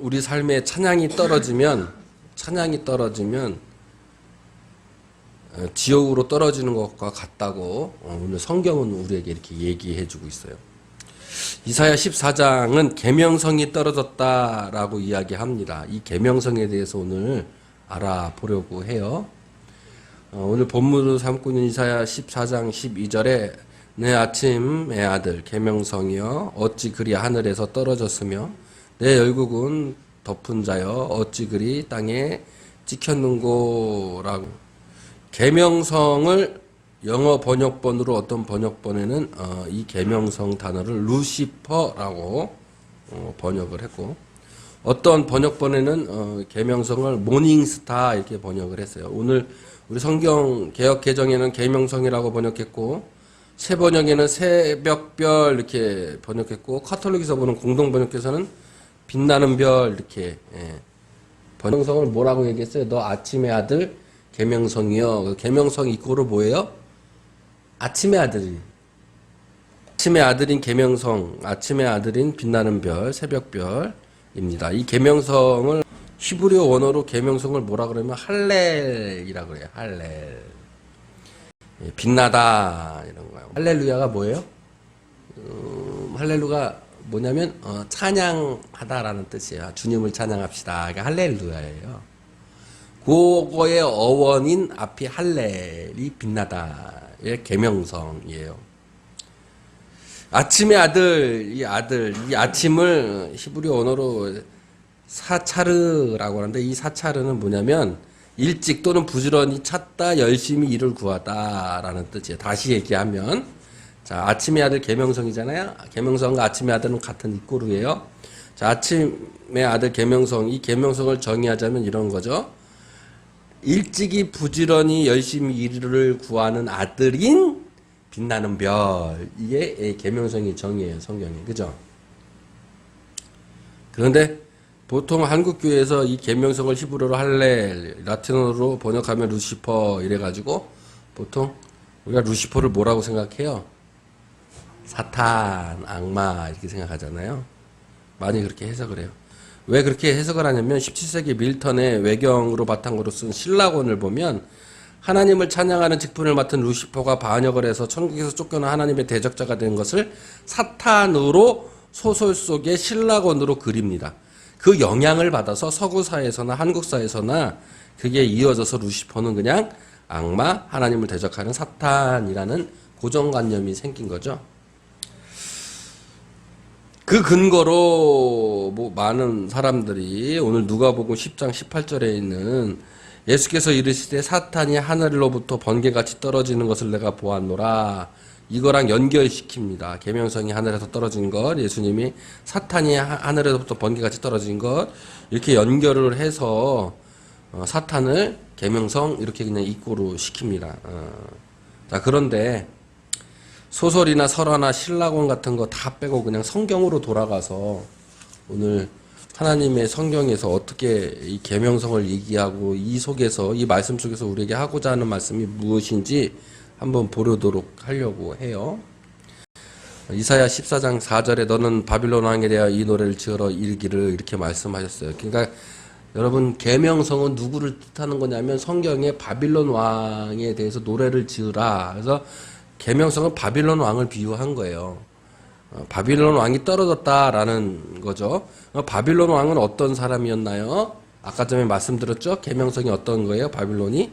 우리 삶에 찬양이 떨어지면 지옥으로 떨어지는 것과 같다고 오늘 성경은 우리에게 이렇게 얘기해 주고 있어요. 이사야 14장은 계명성이 떨어졌다라고 이야기합니다. 이 계명성에 대해서 오늘 알아보려고 해요. 오늘 본문으로 삼고 있는 이사야 14장 12절에 내 아침의 아들 계명성이여 어찌 그리 하늘에서 떨어졌으며 내 열국은 덮은 자여 어찌 그리 땅에 찍혔는고라고. 계명성을 영어 번역본으로 어떤 번역본에는 이 계명성 단어를 루시퍼라고 번역을 했고, 어떤 번역본에는 계명성을 모닝스타 이렇게 번역을 했어요. 오늘 우리 성경 개역 개정에는 계명성이라고 번역했고, 새 번역에는 새벽별 이렇게 번역했고, 카톨릭에서 보는 공동 번역에서는 빛나는 별 이렇게 번역성을 뭐라고 얘기했어요? 너 아침의 아들 계명성이요. 계명성 이꼬르 뭐예요? 아침의 아들인 계명성, 아침의 아들인 빛나는 별, 새벽별입니다. 이 계명성을 히브리어 원어로 계명성을 뭐라 그러면 할렐이라고 그래요. 할렐. 빛나다 이런 거예요. 할렐루야가 뭐예요? 할렐루가 뭐냐면 찬양하다라는 뜻이에요. 주님을 찬양합시다. 그러니까 할렐루야예요. 그거의 어원인 앞이 할렐이 빛나다의 계명성이에요. 아침의 아들, 이 아침을 히브리 언어로 사차르라고 하는데, 이 사차르는 뭐냐면 일찍 또는 부지런히 찾다, 열심히 일을 구하다라는 뜻이에요. 다시 얘기하면, 자, 아침의 아들 계명성이잖아요. 계명성과 아침의 아들은 같은 이꼬르예요. 자, 아침의 아들 계명성, 이 계명성을 정의하자면 이런 거죠. 일찍이 부지런히 열심히 일을 구하는 아들인 빛나는 별, 이게 계명성의 정의예요, 성경에. 그죠? 그런데 보통 한국교회에서 이 계명성을 히브리어로 할렐, 라틴어로 번역하면 루시퍼 이래가지고 보통 우리가 루시퍼를 뭐라고 생각해요? 사탄, 악마 이렇게 생각하잖아요. 많이 그렇게 해석을 해요. 왜 그렇게 해석을 하냐면 17세기 밀턴의 외경으로 바탕으로 쓴 신라곤을 보면 하나님을 찬양하는 직분을 맡은 루시퍼가 반역을 해서 천국에서 쫓겨난 하나님의 대적자가 된 것을 사탄으로 소설 속의 신라곤으로 그립니다. 그 영향을 받아서 서구사에서나 한국사에서나 그게 이어져서 루시퍼는 그냥 악마, 하나님을 대적하는 사탄이라는 고정관념이 생긴 거죠. 그 근거로 많은 사람들이 오늘 누가복음 10장 18절에 있는 예수께서 이르시되 사탄이 하늘로부터 번개같이 떨어지는 것을 내가 보았노라, 이거랑 연결시킵니다. 계명성이 하늘에서 떨어진 것, 예수님이 사탄이 하늘에서부터 번개같이 떨어진 것, 이렇게 연결을 해서 사탄을 계명성 이렇게 그냥 이꼬로 시킵니다. 자, 그런데 소설이나 설화나 신라곤 같은 거 다 빼고 그냥 성경으로 돌아가서 오늘 하나님의 성경에서 어떻게 이 계명성을 얘기하고 이 속에서, 이 말씀 속에서 우리에게 하고자 하는 말씀이 무엇인지 한번 보려도록 하려고 해요. 이사야 14장 4절에 너는 바빌론 왕에 대하여 이 노래를 지으러 이르기를 이렇게 말씀하셨어요. 그러니까 여러분, 계명성은 누구를 뜻하는 거냐면 성경에 바빌론 왕에 대해서 노래를 지으라. 그래서 계명성은 바빌론 왕을 비유한 거예요. 바빌론 왕이 떨어졌다라는 거죠. 바빌론 왕은 어떤 사람이었나요? 아까 전에 말씀드렸죠? 계명성이 어떤 거예요? 바빌론이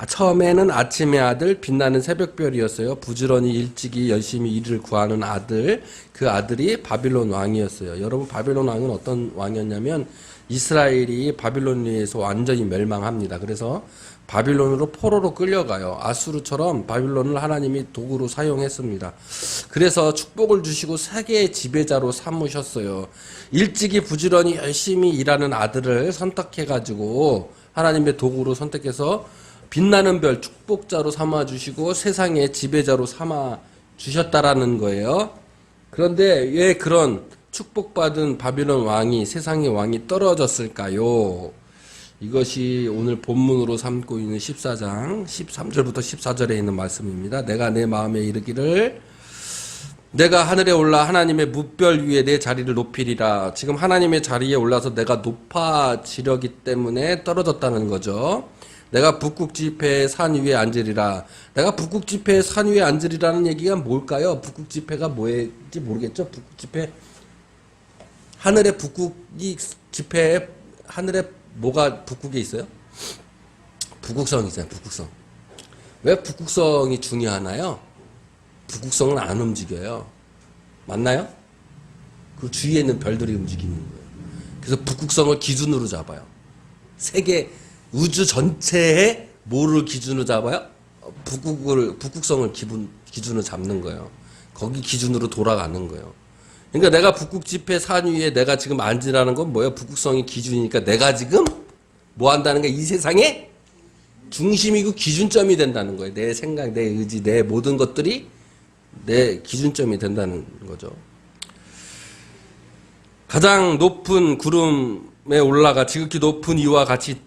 처음에는 아침의 아들, 빛나는 새벽별이었어요. 부지런히 일찍이 열심히 일을 구하는 아들, 그 아들이 바빌론 왕이었어요. 여러분, 바빌론 왕은 어떤 왕이었냐면 이스라엘이 바빌론에 의해서 완전히 멸망합니다. 그래서 바빌론으로 포로로 끌려가요. 아수르처럼 바빌론을 하나님이 도구로 사용했습니다. 그래서 축복을 주시고 세계의 지배자로 삼으셨어요. 일찍이 부지런히 열심히 일하는 아들을 선택해가지고 하나님의 도구로 선택해서 빛나는 별 축복자로 삼아주시고 세상의 지배자로 삼아주셨다라는 거예요. 그런데 왜 그런 축복받은 바빌론 왕이, 세상의 왕이 떨어졌을까요? 이것이 오늘 본문으로 삼고 있는 14장 13절부터 14절에 있는 말씀입니다. 내가 내 마음에 이르기를 내가 하늘에 올라 하나님의 무별 위에 내 자리를 높이리라. 지금 하나님의 자리에 올라서 내가 높아지려기 때문에 떨어졌다는 거죠. 내가 북극지폐의 산 위에 앉으리라. 내가 북극지폐의 산 위에 앉으리라는 얘기가 뭘까요? 북극지폐가 뭐인지 모르겠죠? 북극지폐. 하늘에 북극이 지폐에 하늘에 뭐가 북극에 있어요? 북극성이 있어요. 북극성. 왜 북극성이 중요하나요? 북극성은 안 움직여요. 맞나요? 그 주위에 있는 별들이 움직이는 거예요. 그래서 북극성을 기준으로 잡아요. 세계 우주 전체에 뭐를 기준으로 잡아요? 북극성을 기준으로 잡는 거예요. 거기 기준으로 돌아가는 거예요. 그러니까 내가 북극지폐 산 위에 내가 지금 앉으라는 건 뭐예요? 북극성이 기준이니까 내가 지금 뭐 한다는 거야? 이 세상에 중심이고 기준점이 된다는 거예요. 내 생각, 내 의지, 내 모든 것들이 내 기준점이 된다는 거죠. 가장 높은 구름에 올라가 지극히 높은 이와 같이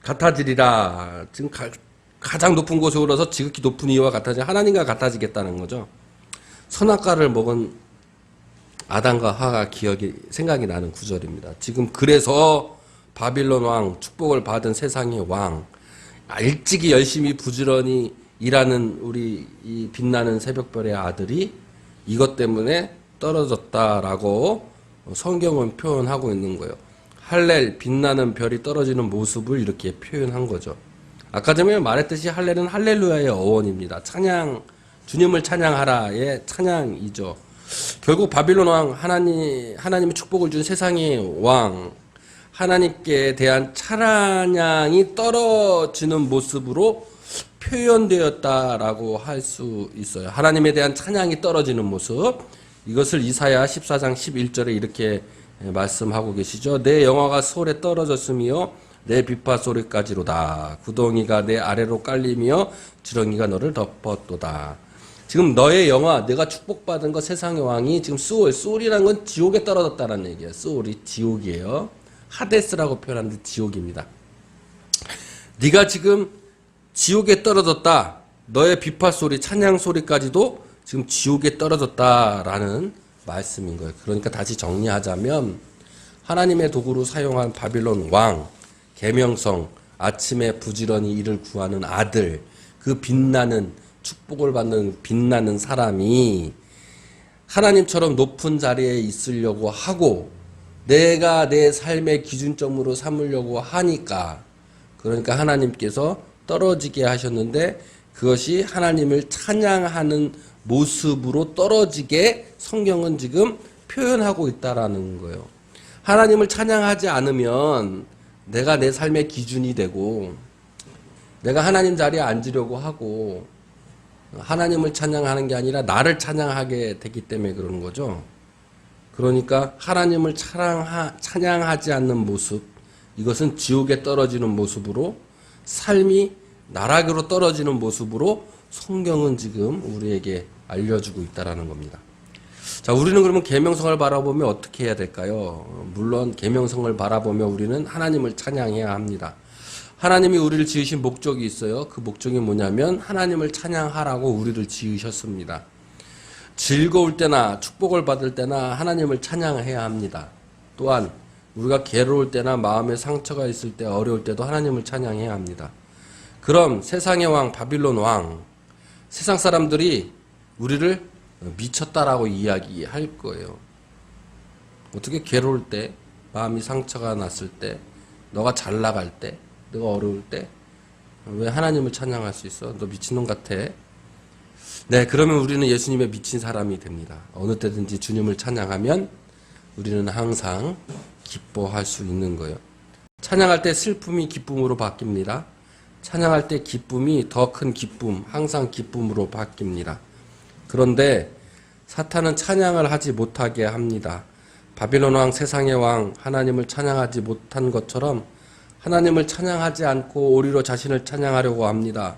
같아지리라. 지금 가장 높은 곳에 올라서 지극히 높은 이와 같아지 하나님과 같아지겠다는 거죠. 선악과를 먹은 아담과 하가 생각이 나는 구절입니다. 지금 그래서 바빌론 왕, 축복을 받은 세상의 왕, 일찍이 열심히 부지런히 일하는 우리 이 빛나는 새벽별의 아들이 이것 때문에 떨어졌다라고 성경은 표현하고 있는 거예요. 할렐, 빛나는 별이 떨어지는 모습을 이렇게 표현한 거죠. 아까 전에 말했듯이 할렐은 할렐루야의 어원입니다. 찬양, 주님을 찬양하라의 찬양이죠. 결국 바빌론 왕, 하나님의 축복을 준 세상의 왕, 하나님께 대한 찬양이 떨어지는 모습으로 표현되었다라고 할 수 있어요. 하나님에 대한 찬양이 떨어지는 모습. 이것을 이사야 14장 11절에 이렇게 말씀하고 계시죠. 내 영화가 솔에 떨어졌으며 내 비파 소리까지로다. 구덩이가 내 아래로 깔리며 지렁이가 너를 덮었도다. 지금 너의 영화, 내가 축복받은 거 세상의 왕이 지금 수올이라는 건 지옥에 떨어졌다는 얘기예요. 수올이 지옥이에요. 하데스라고 표현하는데 지옥입니다. 네가 지금 지옥에 떨어졌다. 너의 비파 소리, 찬양 소리까지도 지금 지옥에 떨어졌다라는 말씀인 거예요. 그러니까 다시 정리하자면 하나님의 도구로 사용한 바빌론 왕, 계명성, 아침에 부지런히 이를 구하는 아들, 그 빛나는 축복을 받는 빛나는 사람이 하나님처럼 높은 자리에 있으려고 하고 내가 내 삶의 기준점으로 삼으려고 하니까 그러니까 하나님께서 떨어지게 하셨는데 그것이 하나님을 찬양하는 모습으로 떨어지게 성경은 지금 표현하고 있다라는 거예요. 하나님을 찬양하지 않으면 내가 내 삶의 기준이 되고 내가 하나님 자리에 앉으려고 하고 하나님을 찬양하는 게 아니라 나를 찬양하게 되기 때문에 그러는 거죠. 그러니까 하나님을 찬양하지 않는 모습, 이것은 지옥에 떨어지는 모습으로 삶이 나락으로 떨어지는 모습으로 성경은 지금 우리에게 알려주고 있다라는 겁니다. 자, 우리는 그러면 계명성을 바라보며 어떻게 해야 될까요? 물론 계명성을 바라보며 우리는 하나님을 찬양해야 합니다. 하나님이 우리를 지으신 목적이 있어요. 그 목적이 뭐냐면 하나님을 찬양하라고 우리를 지으셨습니다. 즐거울 때나 축복을 받을 때나 하나님을 찬양해야 합니다. 또한 우리가 괴로울 때나 마음에 상처가 있을 때 어려울 때도 하나님을 찬양해야 합니다. 그럼 세상의 왕 바빌론 왕, 세상 사람들이 우리를 미쳤다라고 이야기할 거예요. 어떻게 괴로울 때, 마음이 상처가 났을 때, 너가 잘 나갈 때, 너가 어려울 때 왜 하나님을 찬양할 수 있어? 너 미친놈 같아. 네, 그러면 우리는 예수님의 미친 사람이 됩니다. 어느 때든지 주님을 찬양하면 우리는 항상 기뻐할 수 있는 거예요. 찬양할 때 슬픔이 기쁨으로 바뀝니다. 찬양할 때 기쁨이 더 큰 기쁨, 항상 기쁨으로 바뀝니다. 그런데 사탄은 찬양을 하지 못하게 합니다. 바빌론 왕, 세상의 왕, 하나님을 찬양하지 못한 것처럼 하나님을 찬양하지 않고 오히려 자신을 찬양하려고 합니다.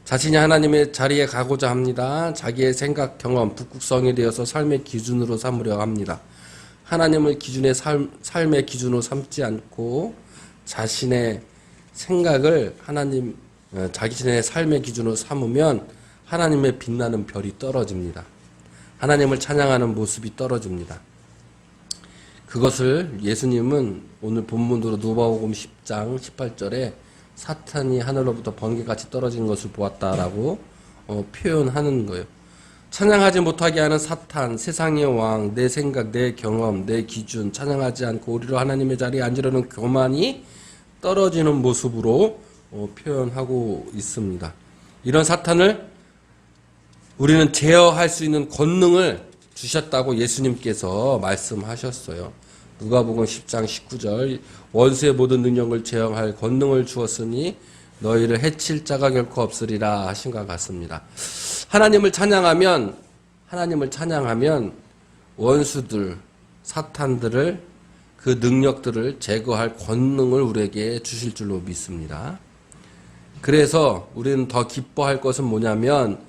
자신이 하나님의 자리에 가고자 합니다. 자기의 생각, 경험, 북극성이 되어서 삶의 기준으로 삼으려 합니다. 하나님을 삶의 기준으로 삼지 않고 자신의 생각을 자신의 삶의 기준으로 삼으면 하나님의 빛나는 별이 떨어집니다. 하나님을 찬양하는 모습이 떨어집니다. 그것을 예수님은 오늘 본문으로 누가복음 10장 18절에 사탄이 하늘로부터 번개같이 떨어지는 것을 보았다라고 표현하는 거예요. 찬양하지 못하게 하는 사탄, 세상의 왕, 내 생각, 내 경험, 내 기준, 찬양하지 않고 우리로 하나님의 자리에 앉으려는 교만이 떨어지는 모습으로 표현하고 있습니다. 이런 사탄을 우리는 제어할 수 있는 권능을 주셨다고 예수님께서 말씀하셨어요. 누가복음 10장 19절 원수의 모든 능력을 제어할 권능을 주었으니 너희를 해칠 자가 결코 없으리라 하신 것 같습니다. 하나님을 찬양하면 원수들, 사탄들을 그 능력들을 제거할 권능을 우리에게 주실 줄로 믿습니다. 그래서 우리는 더 기뻐할 것은 뭐냐면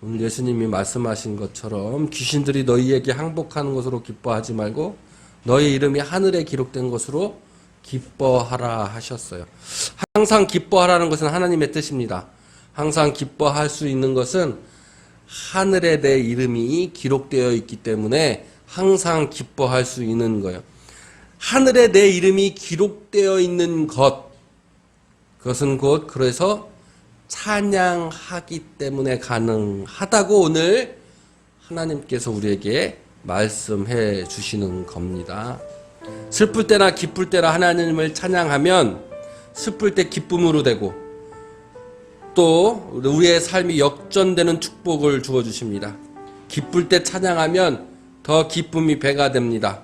오늘 예수님이 말씀하신 것처럼 귀신들이 너희에게 항복하는 것으로 기뻐하지 말고 너희 이름이 하늘에 기록된 것으로 기뻐하라 하셨어요. 항상 기뻐하라는 것은 하나님의 뜻입니다. 항상 기뻐할 수 있는 것은 하늘에 내 이름이 기록되어 있기 때문에 항상 기뻐할 수 있는 거예요. 하늘에 내 이름이 기록되어 있는 그것은 곧 그래서 찬양하기 때문에 가능하다고 오늘 하나님께서 우리에게 말씀해 주시는 겁니다. 슬플 때나 기쁠 때나 하나님을 찬양하면 슬플 때 기쁨으로 되고 또 우리의 삶이 역전되는 축복을 주어 주십니다. 기쁠 때 찬양하면 더 기쁨이 배가 됩니다.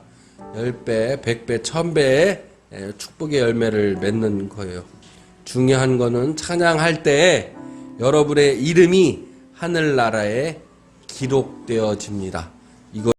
10배, 100배, 1000배의 축복의 열매를 맺는 거예요. 중요한 거는 찬양할 때 여러분의 이름이 하늘나라에 기록되어집니다. 이거